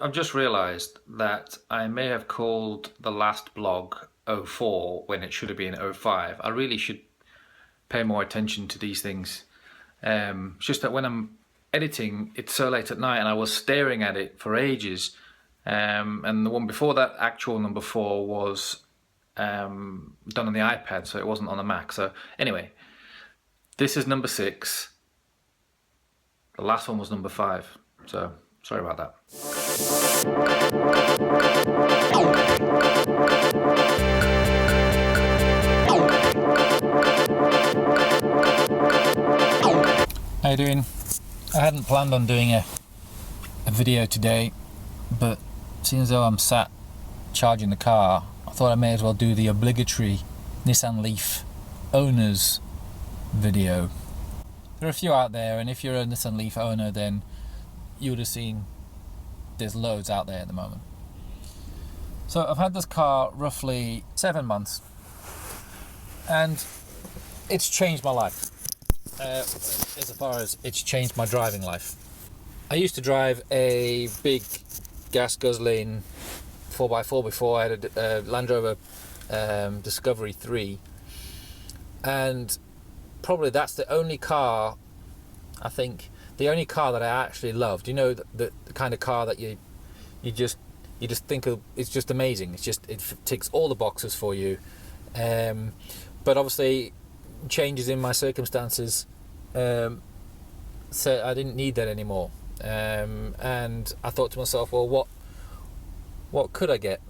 I've just realised that I may have called the last blog '04 when it should have been '05. I really should pay more attention to these things. It's just that when I'm editing, it's so late at night and I was staring at it for ages. And the one before that, actual number 4, was done on the iPad, so it wasn't on the Mac. So anyway, this is number 6. The last one was number 5. So sorry about that. How you doing? I hadn't planned on doing a video today, but seeing as though I'm sat charging the car, I thought I may as well do the obligatory Nissan Leaf owners video. There are a few out there, and if you're a Nissan Leaf owner, then you would have seen there's loads out there at the moment. So I've had this car roughly 7 months, and it's changed my life. As far as it's changed my driving life. I used to drive a big gas guzzling 4x4 before. I had a Land Rover Discovery 3, and probably that's the only car, I think, the only car that I actually loved. You know, the kind of car that you just think of, it's just amazing. It ticks all the boxes for you. But obviously, changes in my circumstances, so I didn't need that anymore. And I thought to myself, well, what could I get?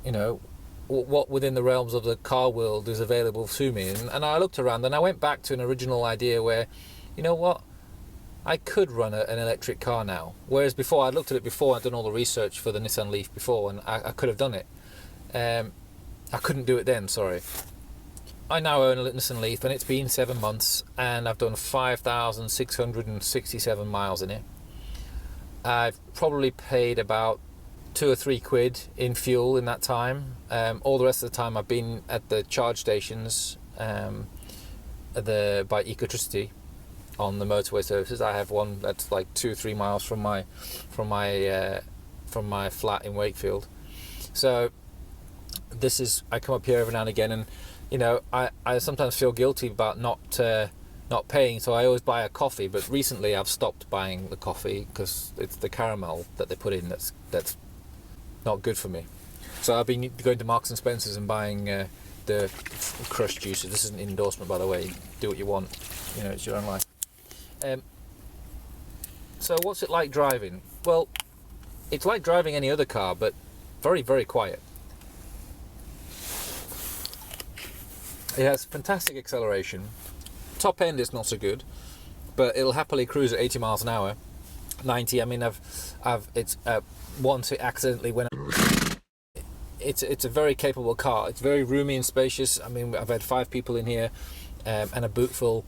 You know, what within the realms of the car world is available to me? And I looked around and I went back to an original idea where, you know what, I could run an electric car now. Whereas before, I'd looked at it before, I'd done all the research for the Nissan Leaf before, and I could have done it. I couldn't do it then, sorry. I now own a Nissan Leaf, and it's been 7 months, and I've done 5,667 miles in it. I've probably paid about 2 or 3 quid in fuel in that time. All the rest of the time I've been at the charge stations by Ecotricity on the motorway services. I have one that's like 2 or 3 miles from my flat in Wakefield. So I come up here every now and again, and you know, I sometimes feel guilty about not paying, so I always buy a coffee. But recently I've stopped buying the coffee because it's the caramel that they put in that's not good for me. So I've been going to Marks and Spencer's and buying the crushed juices. This isn't an endorsement, by the way. Do what you want. You know, it's your own life. So what's it like driving? Well, it's like driving any other car, but very, very quiet. It has fantastic acceleration. Top end is not so good, but it'll happily cruise at 80 miles an hour. 90. I mean, once it accidentally went. It's a very capable car. It's very roomy and spacious. I mean, I've had 5 people in here, and a boot full.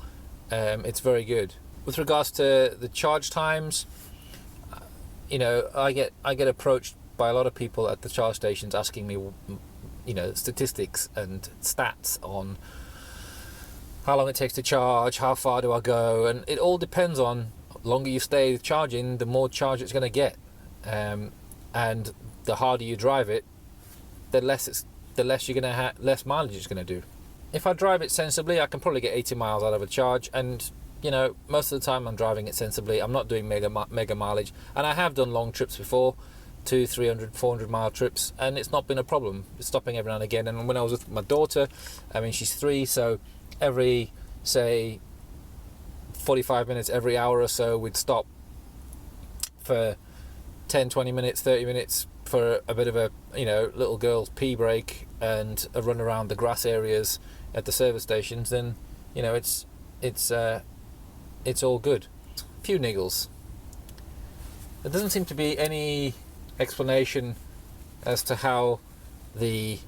It's very good. With regards to the charge times, you know, I get approached by a lot of people at the charge stations asking me, you know, statistics and stats on how long it takes to charge, how far do I go, and it all depends on the longer you stay charging, the more charge it's going to get, and the harder you drive it, the less you're going to have, less mileage it's going to do. If I drive it sensibly, I can probably get 80 miles out of a charge, and you know, most of the time I'm driving it sensibly. I'm not doing mega mileage, and I have done long trips before. 200, 300, 400 mile trips, and it's not been a problem. It's stopping every now and again. And when I was with my daughter, I mean, she's 3, so every, say, 45 minutes, every hour or so, we'd stop for 10, 20 minutes, 30 minutes for a bit of a, you know, little girl's pee break and a run around the grass areas at the service stations. Then, you know, it's all good. A few niggles. There doesn't seem to be any explanation as to how the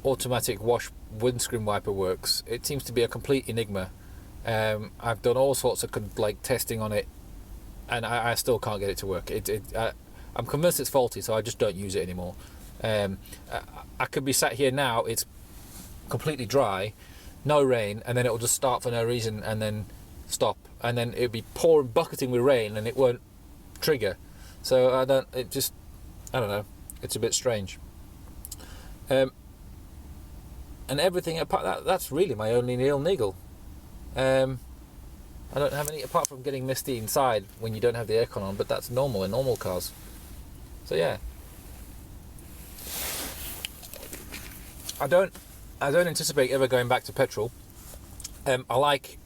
automatic wash windscreen wiper works. It seems to be a complete enigma. I've done all sorts of testing on it, and I still can't get it to work. I'm convinced it's faulty, so I just don't use it anymore. I could be sat here now, it's completely dry, no rain, and then it'll just start for no reason and then stop, and then it'll be pouring, bucketing with rain, and it won't trigger. So I don't know, it's a bit strange. And everything apart that's really my only real niggle. I don't have any apart from getting misty inside when you don't have the aircon on, but that's normal in normal cars. So yeah, I don't anticipate ever going back to petrol. I like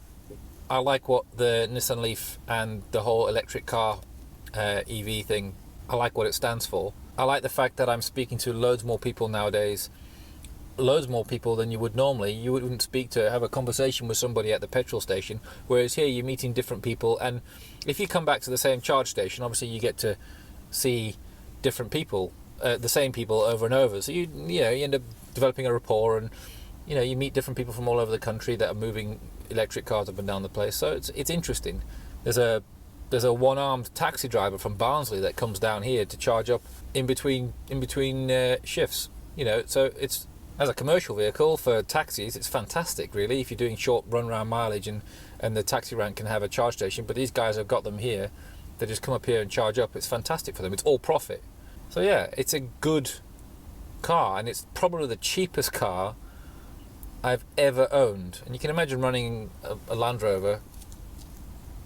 what the Nissan Leaf and the whole electric car EV thing. I like what it stands for. I like the fact that I'm speaking to loads more people nowadays, loads more people than you would normally. You wouldn't have a conversation with somebody at the petrol station, whereas here you're meeting different people, and if you come back to the same charge station, obviously you get to see different people, the same people over and over. So you end up developing a rapport, and you meet different people from all over the country that are moving electric cars up and down the place. So it's interesting. There's a one-armed taxi driver from Barnsley that comes down here to charge up in between shifts. So it's, as a commercial vehicle for taxis, it's fantastic, really, if you're doing short run-round mileage and the taxi rank can have a charge station. But these guys have got them here. They just come up here and charge up. It's fantastic for them. It's all profit. So yeah, it's a good car, and it's probably the cheapest car I've ever owned. And you can imagine running a Land Rover,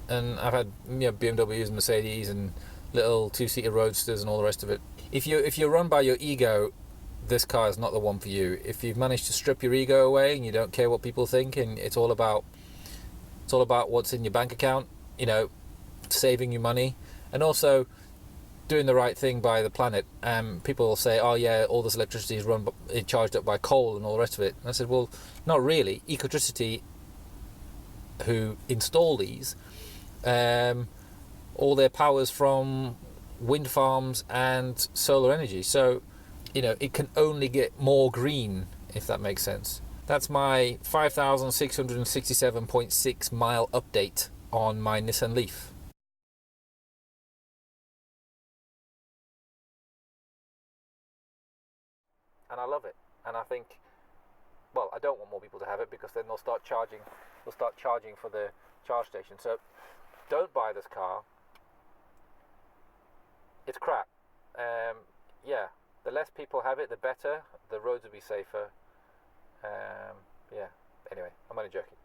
and I've had BMWs and Mercedes and little two-seater roadsters and all the rest of it. If you're run by your ego, this car is not the one for you. If you've managed to strip your ego away and you don't care what people think, and it's all about what's in your bank account, saving you money, and also doing the right thing by the planet. People will say, oh yeah, all this electricity is charged up by coal and all the rest of it. And I said, well, not really. Ecotricity, who install these, all their power's from wind farms and solar energy. So it can only get more green, if that makes sense. That's my 5,667.6 mile update on my Nissan Leaf. And I love it. And I think, well, I don't want more people to have it, because then they'll start charging for the charge station. So don't buy this car. It's crap. Yeah. The less people have it, the better. The roads will be safer. Yeah. Anyway, I'm only joking.